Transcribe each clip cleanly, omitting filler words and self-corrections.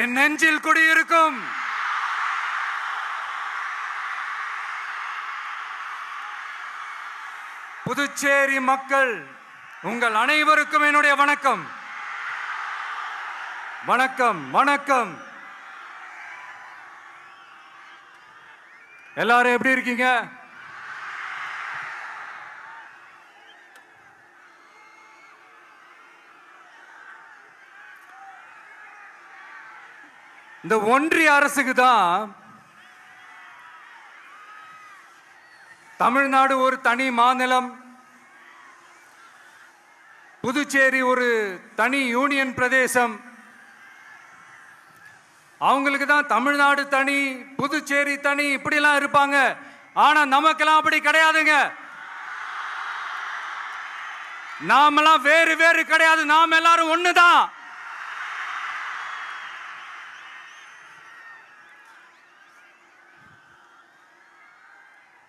என் நெஞ்சில் குடியிருக்கும் புதுச்சேரி மக்கள் உங்கள் அனைவருக்கும் என்னுடைய வணக்கம். வணக்கம் வணக்கம். எல்லாரும் எப்படி இருக்கீங்க? இந்த ஒன்றிய அரசுக்கு தான் தமிழ்நாடு ஒரு தனி மாநிலம், புதுச்சேரி ஒரு தனி யூனியன் பிரதேசம். அவங்களுக்கு தான் தமிழ்நாடு தனி, புதுச்சேரி தனி, இப்படிலாம் இருப்பாங்க. ஆனா நமக்கெல்லாம் அப்படி கிடையாதுங்க. நாமெல்லாம் வேறு வேறு கிடையாது. நாம் எல்லாரும் ஒண்ணுதான்.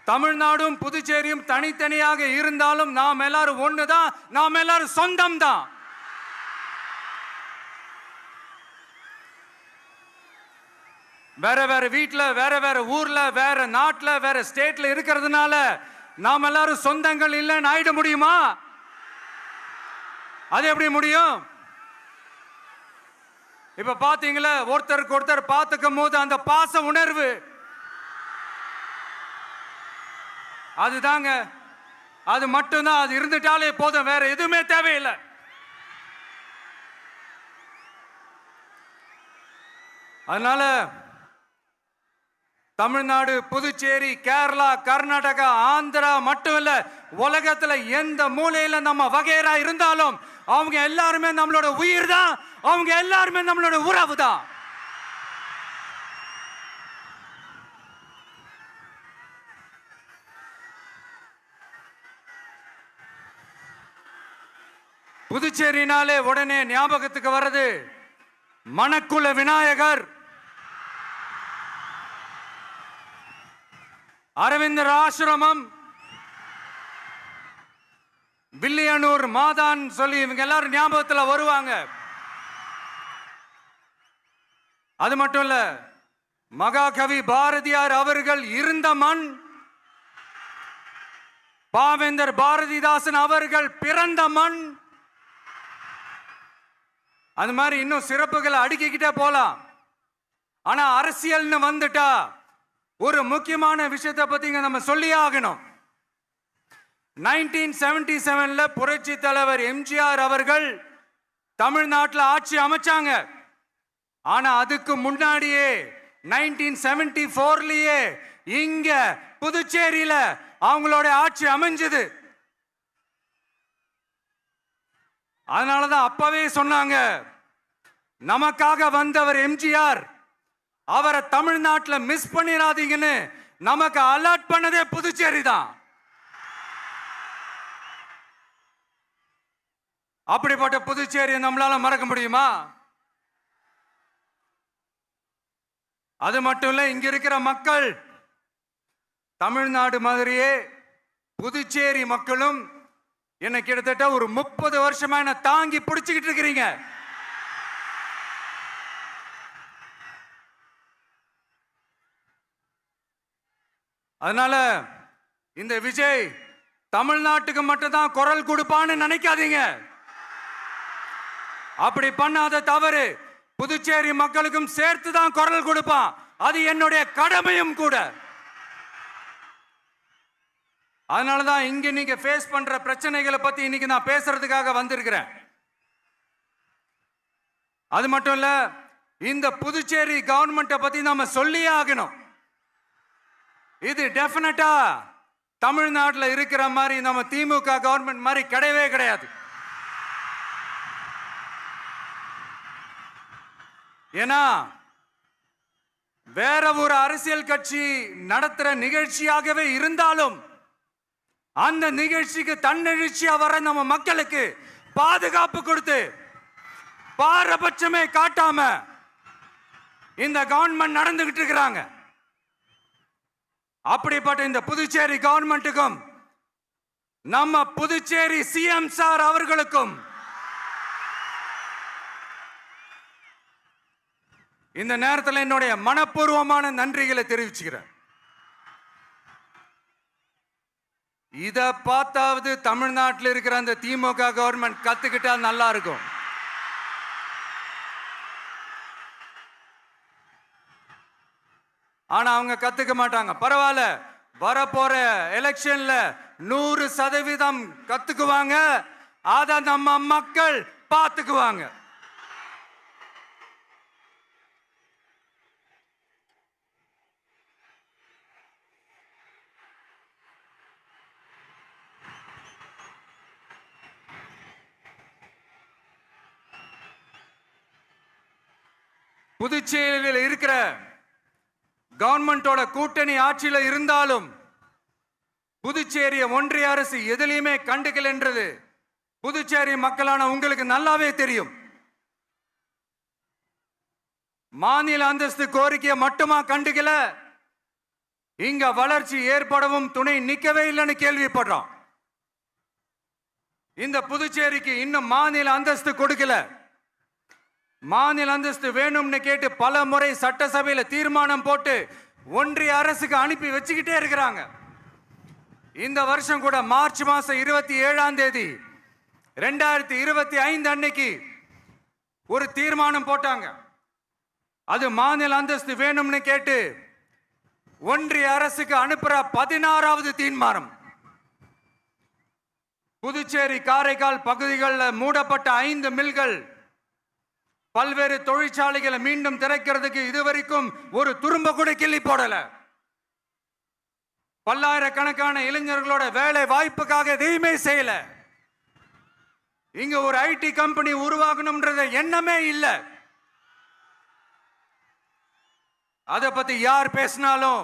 தமிழ்நாடும் புதுச்சேரியும் தனித்தனியாக இருந்தாலும் நாம் எல்லாரும் ஒண்ணுதான். நாம் எல்லாரும் சொந்தம் தான். வேற வேற வீட்டுல, வேற வேற ஊர்ல, வேற நாட்டுல, வேற ஸ்டேட்ல இருக்கிறதுனால நாம் எல்லாரும் சொந்தங்கள் இல்லைன்னு ஆயிட முடியுமா? அது எப்படி முடியும்? இப்ப பாத்தீங்களா, ஒருத்தருக்கு ஒருத்தர் பார்த்துக்கும் போது அந்த பாச உணர்வு, அதுதாங்க. அது மட்டும்தான். அது இருந்துட்டாலே போதும், வேற எதுவுமே தேவையில்லை. அதனால தமிழ்நாடு, புதுச்சேரி, கேரளா, கர்நாடகா, ஆந்திரா மட்டும் இல்ல, உலகத்துல எந்த மூலையில நம்ம வகைரா இருந்தாலும் அவங்க எல்லாருமே நம்மளோட உயிர் தான். அவங்க எல்லாருமே நம்மளோட உறவு தான். புதுச்சேரினாலே உடனே ஞாபகத்துக்கு வர்றது மணக்குள விநாயகர், அரவிந்தர் ஆசிரமம், வில்லியனூர் மாதான் சொல்லி இவங்க எல்லாரும் ஞாபகத்தில் வருவாங்க. அது மட்டும் இல்ல, மகாகவி பாரதியார் அவர்கள் இருந்த மண், பாவேந்தர் பாரதிதாசன் அவர்கள் பிறந்த மண். அது மாதிரி இன்னும் சிறப்புகளை அடுக்கிக்கிட்டே போலாம். ஆனா அரசியல்னு வந்துட்டா ஒரு முக்கியமான விஷயத்தை பத்தி நம்ம சொல்லியே ஆகணும். 1977 புரட்சி தலைவர் எம்ஜிஆர் அவர்கள் தமிழ்நாட்டில் ஆட்சி அமைச்சாங்க. ஆனா அதுக்கு முன்னாடியே 1974லயே இங்க புதுச்சேரியில அவங்களோட ஆட்சி அமைஞ்சது. அதனாலதான் அப்பவே சொன்னாங்க, நமக்காக வந்தவர் எம்ஜிஆர், அவரை தமிழ்நாட்டில் மிஸ் பண்ணிடாதீங்கன்னு நமக்கு அலர்ட் பண்ணதே புதுச்சேரி தான். அப்படிப்பட்ட புதுச்சேரியை நம்மளால மறக்க முடியுமா? அது மட்டும் இல்ல, இங்க இருக்கிற மக்கள் தமிழ்நாடு மாதிரியே புதுச்சேரி மக்களும் என்ன கிட்டத்தட்ட ஒரு 30 வருஷமா என்ன தாங்கி பிடிச்சுக்கிட்டு இருக்கிறீங்க. அதனால இந்த விஜய் தமிழ்நாட்டுக்கு மட்டும்தான் குரல் கொடுப்பான்னு நினைக்காதீங்க. அப்படி பண்ணாத தவறு. புதுச்சேரி மக்களுக்கும் சேர்த்து தான் குரல் கொடுப்பான். அது என்னுடைய கடமையும் கூட. அதனாலதான் இங்க நீங்க ஃபேஸ் பண்ற பிரச்சனைகளை பத்தி இன்னைக்கு நான் பேசுறதுக்காக வந்திருக்கிறேன். அது மட்டும் இல்ல, இந்த புதுச்சேரி கவர்மெண்ட்டை பத்தி நாம சொல்லியே ஆகணும். இது டெஃபினட்டா தமிழ்நாட்டில் இருக்கிற மாதிரி நம்ம திமுக கவர்மெண்ட் மாதிரி கிடையவே கிடையாது. ஏன்னா வேற ஒரு அரசியல் கட்சி நடத்துற நிகழ்ச்சியாகவே இருந்தாலும் அந்த நிகழ்ச்சிக்கு தன்னெழுச்சியா வர நம்ம மக்களுக்கு பாதுகாப்பு கொடுத்து பாரபட்சமே காட்டாம இந்த கவர்மெண்ட் நடந்துகிட்டு இருக்கிறாங்க. அப்படிப்பட்ட இந்த புதுச்சேரி கவர்மெண்ட்டுக்கும் நம்ம புதுச்சேரி சிஎம் சார் அவர்களுக்கும் இந்த நேரத்தில் என்னுடைய மனப்பூர்வமான நன்றிகளை தெரிவிச்சுக்கிறேன். இத பார்த்தாவது தமிழ்நாட்டில் இருக்கிற அந்த திமுக கவர்மெண்ட் கத்துக்கிட்டா நல்லா இருக்கும். ஆனா அவங்க கத்துக்க மாட்டாங்க. பரவாயில்ல, வரப்போற எலெக்ஷன்ல 100% கத்துக்குவாங்க. அத நம்ம மக்கள் பார்த்துக்குவாங்க. புதுச்சேரியில் இருக்கிற கவர்மெண்டோட கூட்டணி ஆட்சியில இருந்தாலும் புதுச்சேரிய ஒன்றிய அரசு எதிலையுமே கண்டுக்கல் என்றது புதுச்சேரி மக்களான உங்களுக்கு நல்லாவே தெரியும். மாநில அந்தஸ்து கோரிக்கையை மட்டுமா கண்டுக்கல, இங்க வளர்ச்சி ஏற்படவும் துணை நிக்கவே இல்லைன்னு கேள்விப்படுறோம். இந்த புதுச்சேரிக்கு இன்னும் மாநில அந்தஸ்து கொடுக்கல. மாநில அந்தஸ்து வேணும்னு கேட்டு பல முறை சட்டசபையில தீர்மானம் போட்டு ஒன்றிய அரசுக்கு அனுப்பி வச்சுக்கிட்டே இருக்கிறாங்க. இந்த வருஷம் கூட மார்ச் மாசம் 27ஆம் தேதி 2025 அன்னைக்கு ஒரு தீர்மானம் போட்டாங்க. அது மாநில அந்தஸ்து வேணும்னு கேட்டு ஒன்றிய அரசுக்கு அனுப்புற 16வது தீர்மானம். புதுச்சேரி காரைக்கால் பகுதிகளில் மூடப்பட்ட 5 மில்கள், பல்வேறு தொழிற்சாலைகளை மீண்டும் திறக்கிறதுக்கு இதுவரைக்கும் ஒரு துரும்ப கூட கிள்ளி போடல. பல்லாயிரக்கணக்கான இளைஞர்களோட வேலை வாய்ப்புக்காக எதையுமே செய்யல. இங்க ஒரு ஐடி கம்பெனி உருவாகணும்ன்றது எண்ணமே இல்லை. அதை பத்தி யார் பேசினாலும்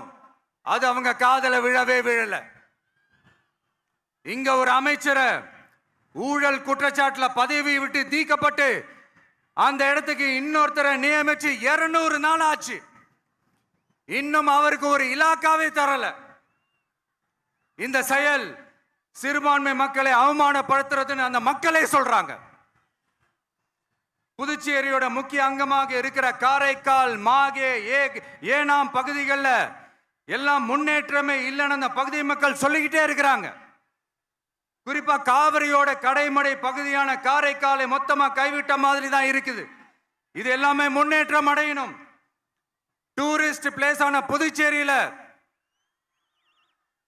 அது அவங்க காதல விழவே விழல. இங்க ஒரு அமைச்சரை ஊழல் குற்றச்சாட்டுல பதவி விட்டு நீக்கப்பட்டு அந்த இடத்துக்கு இன்னொருத்தரை நியமிச்சு 200 நாள் ஆச்சு. இன்னும் அவருக்கு ஒரு இலாக்காவே தரல. இந்த செயல் சிறுபான்மை மக்களை அவமானப்படுத்துறதுன்னு அந்த மக்களே சொல்றாங்க. புதுச்சேரியோட முக்கிய அங்கமாக இருக்கிற காரைக்கால், மாகே, ஏனாம் பகுதிகளில் எல்லாம் முன்னேற்றமே இல்லைன்னு அந்த பகுதி மக்கள் சொல்லிக்கிட்டே இருக்கிறாங்க. குறிப்பா காவிரியோட கடைமடை பகுதியான காரைக்காலை மொத்தமா கைவிட்ட மாதிரி தான் இருக்குது. இது எல்லாமே முன்னேற்றம் அடையணும். டூரிஸ்ட் பிளேஸ் ஆன புதுச்சேரியில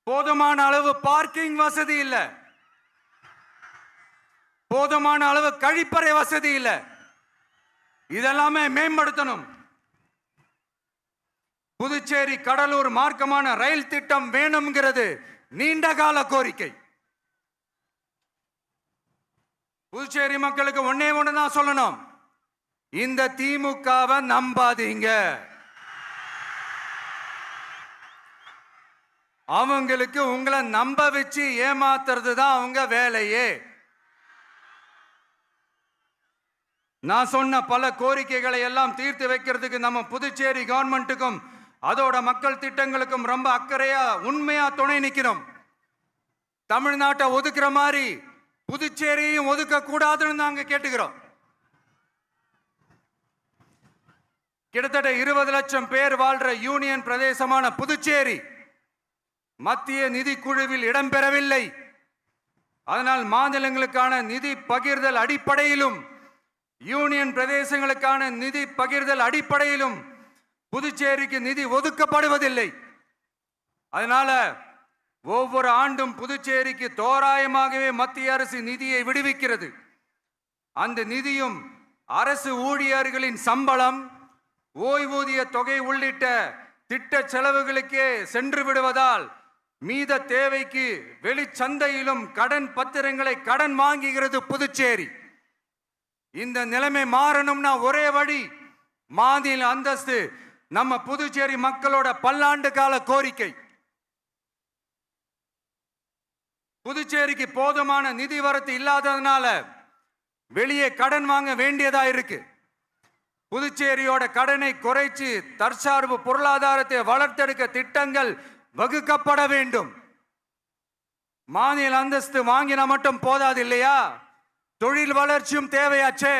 போதுமான அளவு பார்க்கிங் வசதி இல்ல, போதுமான அளவு கழிப்பறை வசதி இல்ல. இதெல்லாமே மேம்படுத்தணும். புதுச்சேரி கடலூர் மார்க்கமான ரயில் திட்டம் வேணும்ங்கிறது நீண்ட கால கோரிக்கை. புதுச்சேரி மக்களுக்கு ஒன்னே ஒண்ணுதான் சொல்லணும், இந்த திமுகவை நம்பாதீங்க. அவங்களுக்கு உங்களை நம்ப வச்சு ஏமாத்துறது தான் அவங்க வேலையே. நான் சொன்ன பல கோரிக்கைகளை எல்லாம் தீர்த்து வைக்கிறதுக்கு நம்ம புதுச்சேரி கவர்மெண்ட்டுக்கும் அதோட மக்கள் திட்டங்களுக்கும் ரொம்ப அக்கறையா உண்மையா துணை நிற்கிறோம். தமிழ்நாட்டை ஒதுக்குற மாதிரி புதுச்சேரியும் ஒதுக்க கூடாதுன்னு நாங்க கேட்டுக்கிறோம். கிட்டத்தட்ட 20 லட்சம் பேர் வாழ்ற யூனியன் பிரதேசமான புதுச்சேரி மத்திய நிதி குழுவில் இடம்பெறவில்லை. அதனால் மாநிலங்களுக்கான நிதி பகிர்தல் அடிப்படையிலும் யூனியன் பிரதேசங்களுக்கான நிதி பகிர்தல் அடிப்படையிலும் புதுச்சேரிக்கு நிதி ஒதுக்கப்படுவதில்லை. அதனால ஒவ்வொரு ஆண்டும் புதுச்சேரிக்கு தோராயமாகவே மத்திய அரசு நிதியை விடுவிக்கிறது. அந்த நிதியும் அரசு ஊழியர்களின் சம்பளம், ஓய்வூதிய தொகை உள்ளிட்ட திட்ட செலவுகளுக்கே சென்று விடுவதால் மீத தேவைக்கு வெளிச்சந்தையிலும் கடன் பத்திரங்களை கடன் வாங்குகிறது புதுச்சேரி. இந்த நிலைமை மாறணும்னா ஒரே வழி, மாநில அந்தஸ்து நம்ம புதுச்சேரி மக்களோட பல்லாண்டு கால கோரிக்கை. புதுச்சேரிக்கு போதுமான நிதி வரத்து இல்லாததுனால வெளியே கடன் வாங்க வேண்டியதா இருக்கு. புதுச்சேரியோட கடனை குறைச்சு தற்சார்பு பொருளாதாரத்தை வளர்த்தெடுக்க திட்டங்கள் வகுக்கப்பட வேண்டும். மாநில அந்தஸ்து வாங்கினா மட்டும் போதாது இல்லையா, தொழில் வளர்ச்சியும் தேவையாச்சே.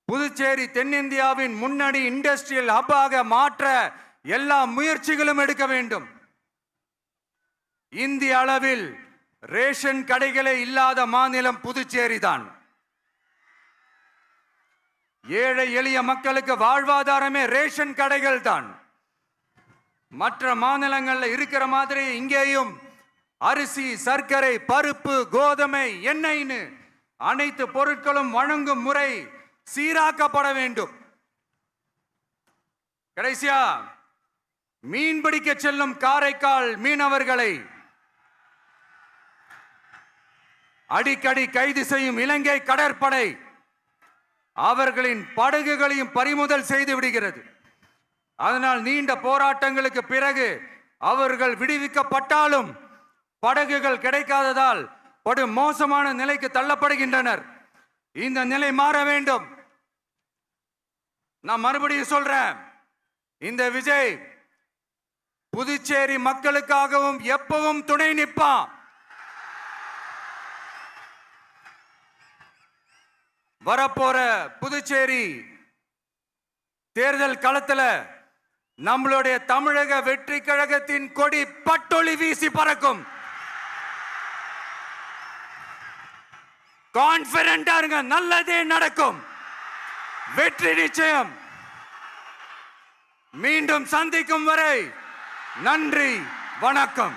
புதுச்சேரி தென்னிந்தியாவின் முன்னணி இண்டஸ்ட்ரியல் ஹப்பாக மாற்ற எல்லா முயற்சிகளும் எடுக்க வேண்டும். இந்திய அளவில் ரேஷன் கடைகளே இல்லாத மாநிலம் புதுச்சேரி தான். ஏழை எளிய மக்களுக்கு வாழ்வாதாரமே ரேஷன் கடைகள் தான். மற்ற மாநிலங்கள்ல இருக்கிற மாதிரி இங்கேயும் அரிசி, சர்க்கரை, பருப்பு, கோதுமை, எண்ணெய்னு அனைத்து பொருட்களும் வழங்கும் முறை சீராக்கப்பட வேண்டும். கடைசியா மீன் பிடிக்க செல்லும் காரைக்கால் மீனவர்களை அடிக்கடி கைது செய்யும் இலங்கை கடற்படை அவர்களின் படகுகளையும் பறிமுதல் செய்து விடுகிறது. அதனால் நீண்ட போராட்டங்களுக்கு பிறகு அவர்கள் விடுவிக்கப்பட்டாலும் படகுகள் கிடைக்காததால் படு மோசமான நிலைக்கு தள்ளப்படுகின்றனர். இந்த நிலை மாற வேண்டும். நான் மறுபடியும் சொல்றேன், இந்த விஜய் புதுச்சேரி மக்களுக்காகவும் எப்பவும் துணை நிற்பான். வரப்போற புதுச்சேரி தேர்தல் களத்துல நம்மளுடைய தமிழக வெற்றி கழகத்தின் கொடி பட்டொளி வீசி பறக்கும். கான்பிடென்டா இருங்க, நல்லதே நடக்கும். வெற்றி நிச்சயம். மீண்டும் சந்திக்கும் வரை நன்றி, வணக்கம்.